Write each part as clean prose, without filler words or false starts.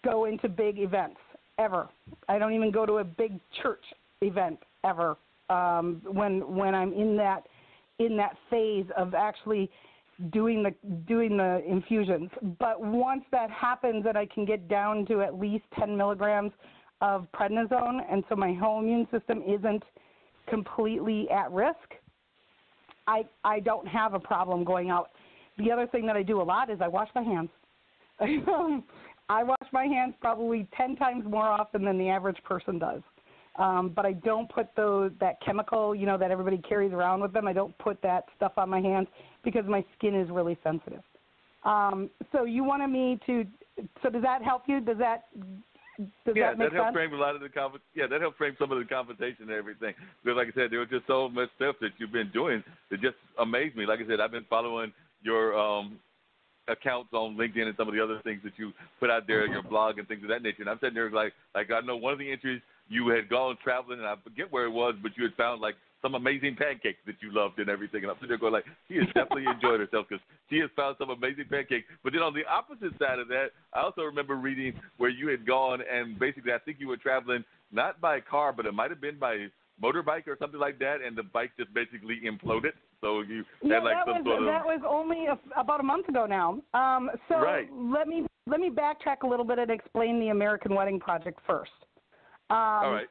go into big events ever. I don't even go to a big church event ever when I'm in that phase of actually doing the infusions. But once that happens and I can get down to at least 10 milligrams of prednisone, and so my whole immune system isn't completely at risk, I don't have a problem going out. The other thing that I do a lot is I wash my hands. I wash my hands probably 10 times more often than the average person does. But I don't put that chemical, that everybody carries around with them. I don't put that stuff on my hands because my skin is really sensitive. So you wanted me to. So does that help you? Does that make that helped sense? frame a lot of the that helped frame some of the conversation and everything. Because like I said, there was just so much stuff that you've been doing that just amazed me. Like I said, I've been following your accounts on LinkedIn and some of the other things that you put out there, your blog and things of that nature. And I'm sitting there like I know one of the entries you had gone traveling, and I forget where it was, but you had found like some amazing pancakes that you loved and everything. And I'm sitting there going like, she has definitely enjoyed herself because she has found some amazing pancakes. But then on the opposite side of that, I also remember reading where you had gone and basically I think you were traveling not by car, but it might have been by motorbike or something like that, and the bike just basically imploded. So you had like some sort of... that was only about a month ago now. So right. let me backtrack a little bit and explain the American Wedding Project first. All right.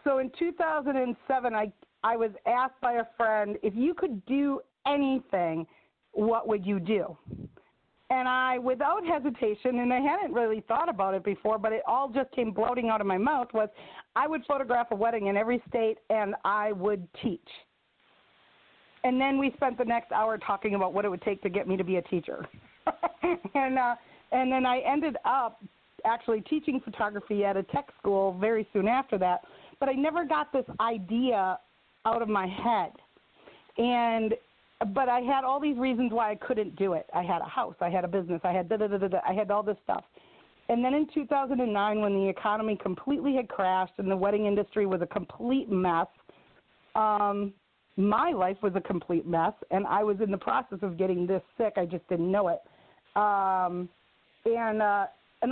So in 2007, I was asked by a friend, if you could do anything, what would you do? And I, without hesitation, and I hadn't really thought about it before, but it all just came bloating out of my mouth, was I would photograph a wedding in every state and I would teach. And then we spent the next hour talking about what it would take to get me to be a teacher. and then I ended up actually teaching photography at a tech school very soon after that, but I never got this idea out of my head. But I had all these reasons why I couldn't do it. I had a house, I had a business, I had I had all this stuff. And then in 2009, when the economy completely had crashed and the wedding industry was a complete mess, my life was a complete mess, and I was in the process of getting this sick. I just didn't know it. And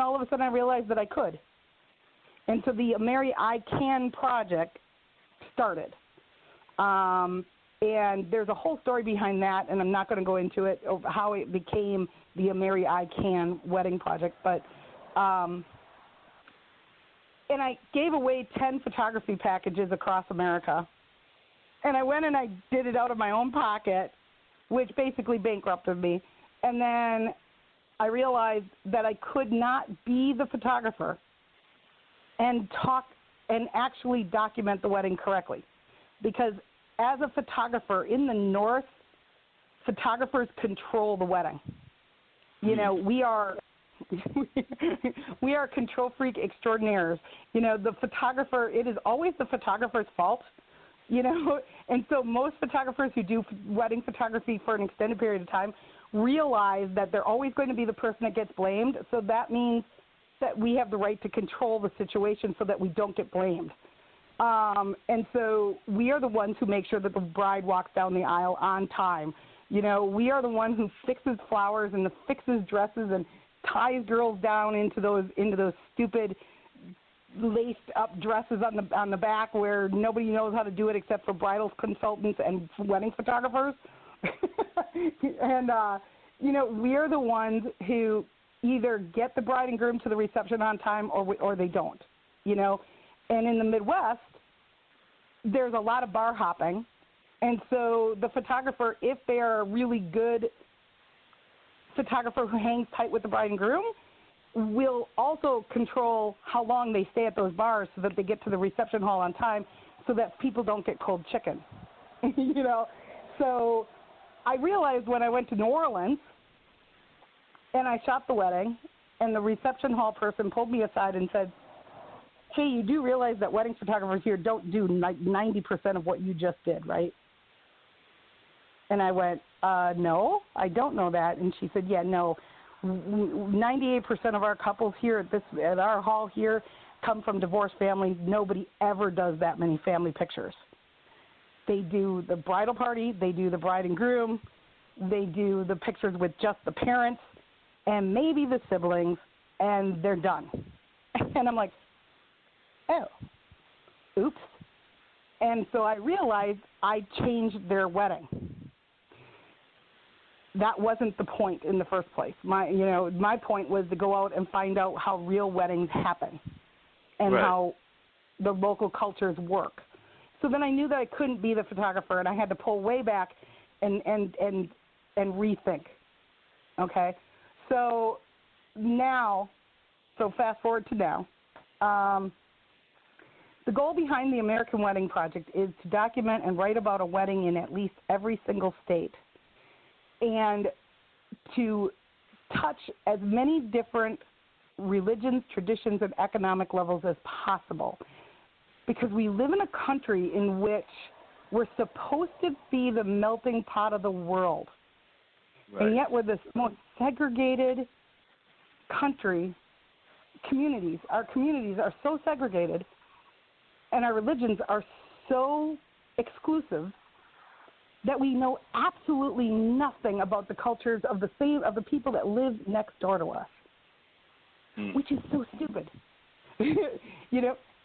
all of a sudden I realized that I could. And so the Mary I Can project started. And there's a whole story behind that, and I'm not going to go into it, of how it became the Mary I Can wedding project. But and I gave away 10 photography packages across America. And I went and I did it out of my own pocket, which basically bankrupted me. And then I realized that I could not be the photographer and talk and actually document the wedding correctly. Because as a photographer in the North, photographers control the wedding. We are control freak extraordinaires. The photographer, it is always the photographer's fault. And so most photographers who do wedding photography for an extended period of time realize that they're always going to be the person that gets blamed. So that means that we have the right to control the situation so that we don't get blamed. And so we are the ones who make sure that the bride walks down the aisle on time. We are the one who fixes flowers and fixes dresses and ties girls down into those stupid laced up dresses on the back where nobody knows how to do it except for bridal consultants and wedding photographers. And we are the ones who either get the bride and groom to the reception on time or they don't. And in the Midwest, there's a lot of bar hopping, and so the photographer, if they are a really good photographer who hangs tight with the bride and groom, will also control how long they stay at those bars so that they get to the reception hall on time so that people don't get cold chicken. So I realized when I went to New Orleans and I shot the wedding, and the reception hall person pulled me aside and said, hey, you do realize that wedding photographers here don't do 90% of what you just did, right? And I went, no, I don't know that. And she said, yeah, no, 98% of our couples here at our hall here come from divorced families. Nobody ever does that many family pictures. They do the bridal party, they do the bride and groom, they do the pictures with just the parents and maybe the siblings, and they're done. And I'm like, oh, oops. And so I realized I changed their wedding. That wasn't the point in the first place. My point was to go out and find out how real weddings happen and how the local cultures work. So then I knew that I couldn't be the photographer, and I had to pull way back and rethink. Okay, so fast forward to now. The goal behind the American Wedding Project is to document and write about a wedding in at least every single state, and to touch as many different religions, traditions, and economic levels as possible. Because we live in a country in which we're supposed to be the melting pot of the world. Right. And yet we're the most segregated communities. Our communities are so segregated, and our religions are so exclusive that we know absolutely nothing about the cultures of the people that live next door to us, which is so stupid.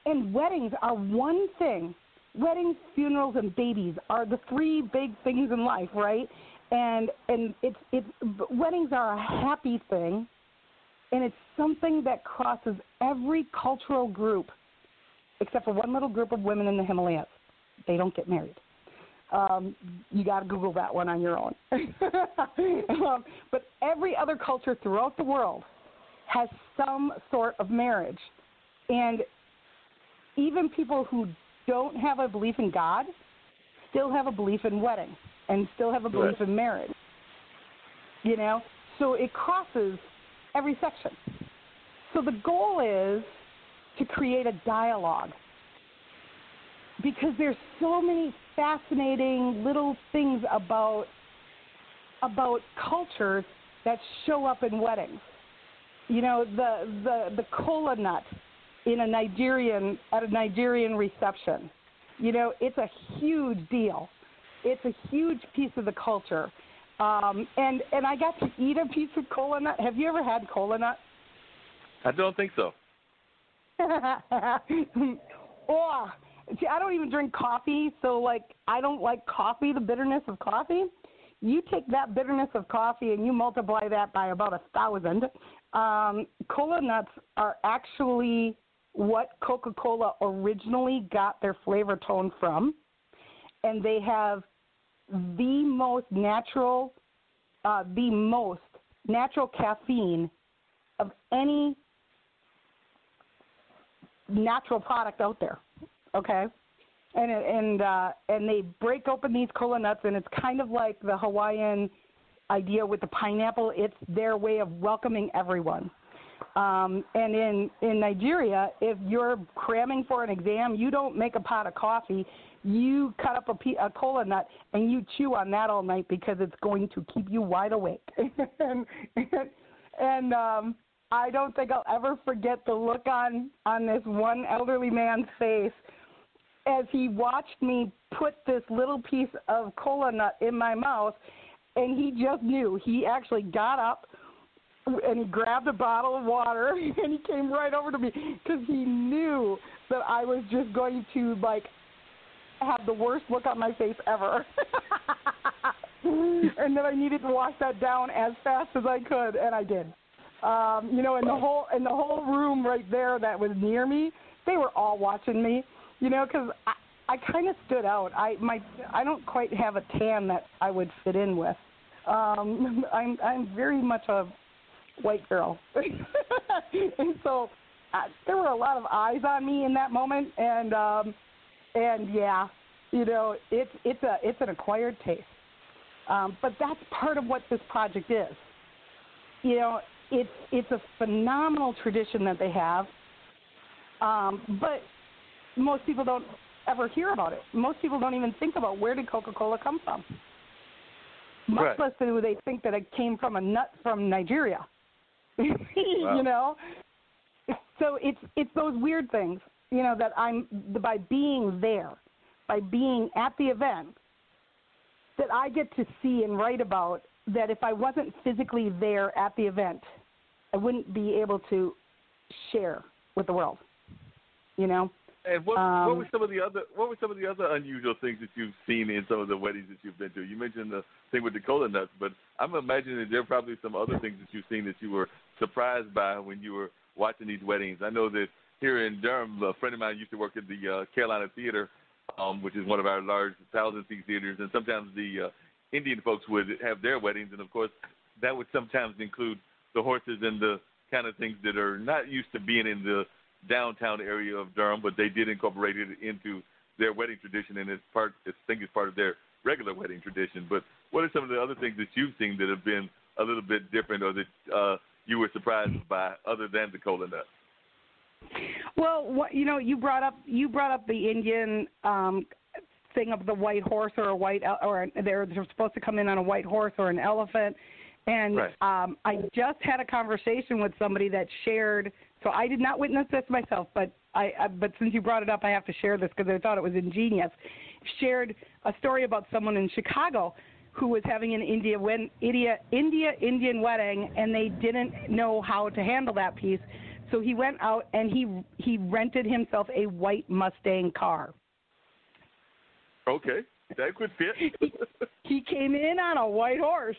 And weddings are one thing. Weddings, funerals, and babies are the three big things in life, right? And weddings are a happy thing, and it's something that crosses every cultural group, except for one little group of women in the Himalayas. They don't get married. You got to Google that one on your own. But every other culture throughout the world has some sort of marriage, and even people who don't have a belief in God still have a belief in wedding and still have a belief in marriage. So it crosses every section. So the goal is to create a dialogue, because there's so many fascinating little things about cultures that show up in weddings. The kola nut at a Nigerian reception. It's a huge deal. It's a huge piece of the culture. And I got to eat a piece of kola nut. Have you ever had kola nut? I don't think so. Oh, see, I don't even drink coffee, so I don't like coffee, the bitterness of coffee. You take that bitterness of coffee and you multiply that by about 1,000. Kola nuts are actually what Coca-Cola originally got their flavor tone from, and they have the most natural caffeine of any natural product out there. Okay, and they break open these kola nuts, and it's kind of like the Hawaiian idea with the pineapple. It's their way of welcoming everyone. And in Nigeria, if you're cramming for an exam, you don't make a pot of coffee. You cut up a kola nut, and you chew on that all night because it's going to keep you wide awake. and I don't think I'll ever forget the look on this one elderly man's face as he watched me put this little piece of kola nut in my mouth, and he just knew. He actually got up, and he grabbed a bottle of water, and he came right over to me because he knew that I was just going to, have the worst look on my face ever. And that I needed to wash that down as fast as I could, and I did. And the whole room right there that was near me, they were all watching me, because I kind of stood out. I don't quite have a tan that I would fit in with. I'm very much a white girl, and so there were a lot of eyes on me in that moment, and yeah, it's an acquired taste. But that's part of what this project is. It's a phenomenal tradition that they have, but most people don't ever hear about it. Most people don't even think about where did Coca-Cola come from. Much less do they think that it came from a nut from Nigeria. Wow. So it's those weird things, that by being there, by being at the event, that I get to see and write about, that if I wasn't physically there at the event, I wouldn't be able to share with the world. You know. And what were some of the other unusual things that you've seen in some of the weddings that you've been to? You mentioned the thing with the cola nuts, but I'm imagining that there are probably some other things that you've seen that you were surprised by when you were watching these weddings. I know that here in Durham, a friend of mine used to work at the Carolina Theater, which is one of our large 1,000-seat theaters, and sometimes the Indian folks would have their weddings, and of course that would sometimes include the horses and the kind of things that are not used to being in the downtown area of Durham, but they did incorporate it into their wedding tradition, and it's part of their regular wedding tradition. But what are some of the other things that you've seen that have been a little bit different, or that you were surprised by, other than the cola nuts? Well, you brought up the Indian thing of the white horse or a white, or they're supposed to come in on a white horse or an elephant. And right. I just had a conversation with somebody that shared. So I did not witness this myself, but but since you brought it up, I have to share this because I thought it was ingenious. Shared a story about someone in Chicago who was having an Indian wedding, and they didn't know how to handle that piece. So he went out and he rented himself a white Mustang car. Okay, that could fit. He came in on a white horse.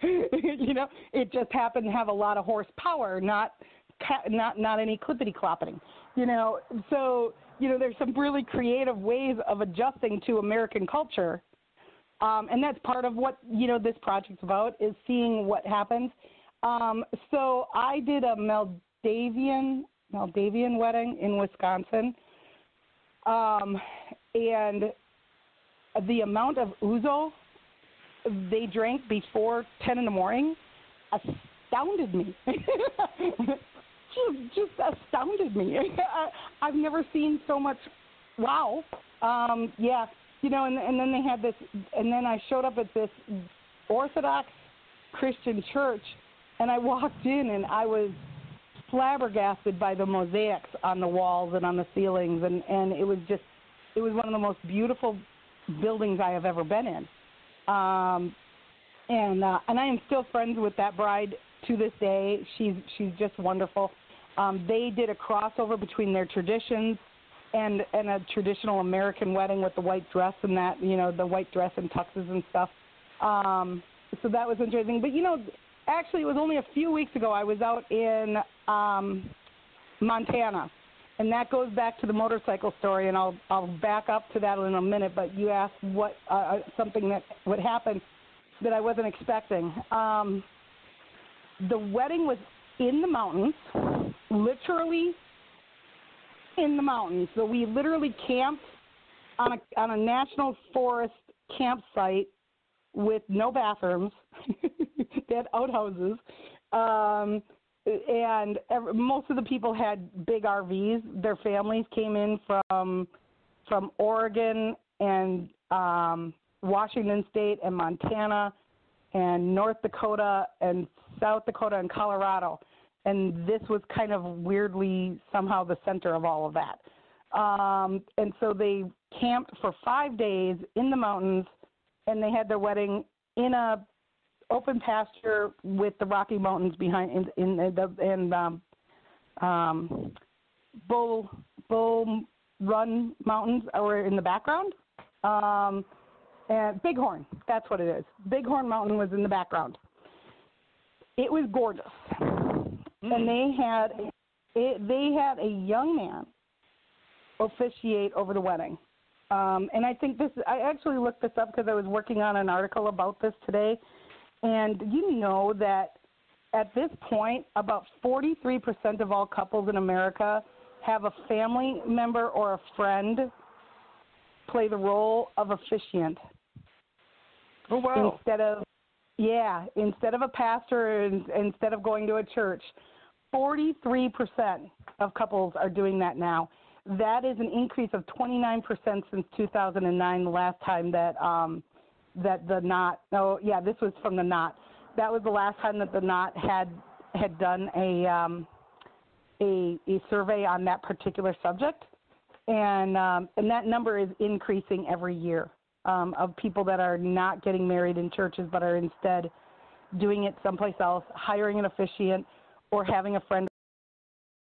It just happened to have a lot of horsepower, not any clippity-cloppeting. So there's some really creative ways of adjusting to American culture, and that's part of what this project's about, is seeing what happens. So I did a Maldavian wedding in Wisconsin, and the amount of ouzo they drank before 10 in the morning astounded me. just astounded me. I've never seen so much. Wow. Yeah. And then they had this, and then I showed up at this Orthodox Christian church, and I walked in, and I was flabbergasted by the mosaics on the walls and on the ceilings, and it was one of the most beautiful buildings I have ever been in. And I am still friends with that bride to this day. She's just wonderful. They did a crossover between their traditions and a traditional American wedding with the white dress and that, the white dress and tuxes and stuff. So that was interesting. But, actually it was only a few weeks ago I was out in Montana. And that goes back to the motorcycle story, and I'll back up to that in a minute. But you asked what something that would happen that I wasn't expecting. The wedding was in the mountains, literally in the mountains. So we literally camped on a national forest campsite with no bathrooms. They had outhouses. And most of the people had big RVs. Their families came in from Oregon and Washington State and Montana and North Dakota and South Dakota and Colorado. And this was kind of weirdly somehow the center of all of that. And so they camped for 5 days in the mountains, and they had their wedding in a open pasture with the Rocky Mountains behind Bull Run Mountains are in the background. And Bighorn, that's what it is. Bighorn Mountain was in the background. It was gorgeous. And they had a young man officiate over the wedding. And I think I actually looked this up because I was working on an article about this today. And that at this point, about 43% of all couples in America have a family member or a friend play the role of officiant. Oh, wow. Instead of a pastor, instead of going to a church, 43% of couples are doing that now. That is an increase of 29% since 2009, the last time that the Knot. Oh, yeah, this was from the Knot. That was the last time that the Knot had done a survey on that particular subject, and that number is increasing every year of people that are not getting married in churches but are instead doing it someplace else, hiring an officiant, or having a friend